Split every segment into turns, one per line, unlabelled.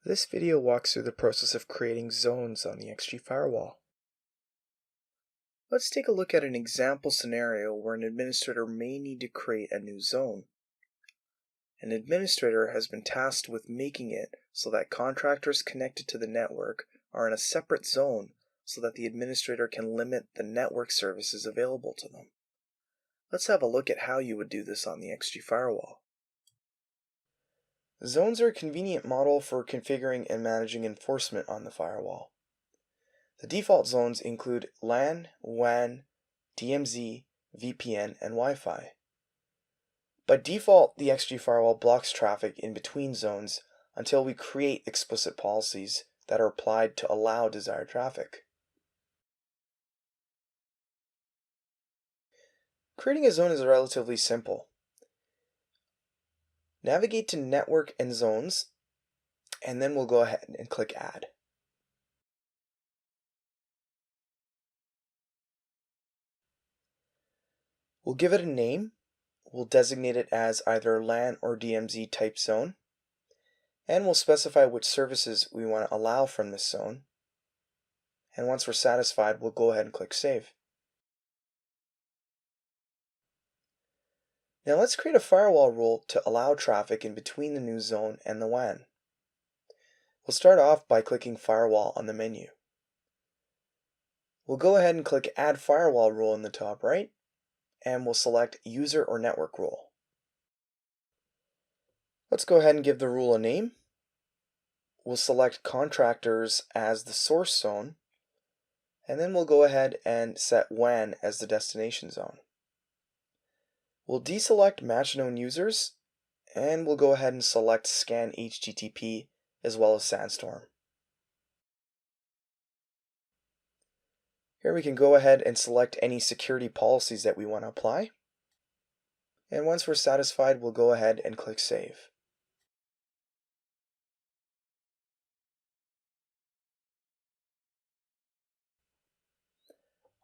This video walks through the process of creating zones on the XG Firewall. Let's take a look at an example scenario where an administrator may need to create a new zone. An administrator has been tasked with making it so that contractors connected to the network are in a separate zone so that the administrator can limit the network services available to them. Let's have a look at how you would do this on the XG Firewall. Zones are a convenient model for configuring and managing enforcement on the firewall. The default zones include LAN, WAN, DMZ, VPN, and Wi-Fi. By default, the XG Firewall blocks traffic in between zones until we create explicit policies that are applied to allow desired traffic. Creating a zone is relatively simple. Navigate to Network and Zones, and then we'll go ahead and click Add. We'll give it a name. We'll designate it as either LAN or DMZ type zone, and we'll specify which services we want to allow from this zone. And once we're satisfied, we'll go ahead and click Save. Now let's create a firewall rule to allow traffic in between the new zone and the WAN. We'll start off by clicking Firewall on the menu. We'll go ahead and click Add Firewall Rule in the top right, and we'll select User or Network Rule. Let's go ahead and give the rule a name. We'll select Contractors as the source zone, and then we'll go ahead and set WAN as the destination zone. We'll deselect Match Known Users, and we'll go ahead and select Scan HTTP as well as Sandstorm. Here we can go ahead and select any security policies that we want to apply. And once we're satisfied, we'll go ahead and click Save.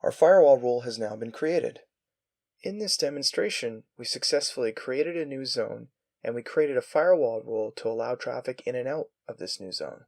Our firewall rule has now been created. In this demonstration, we successfully created a new zone, and we created a firewall rule to allow traffic in and out of this new zone.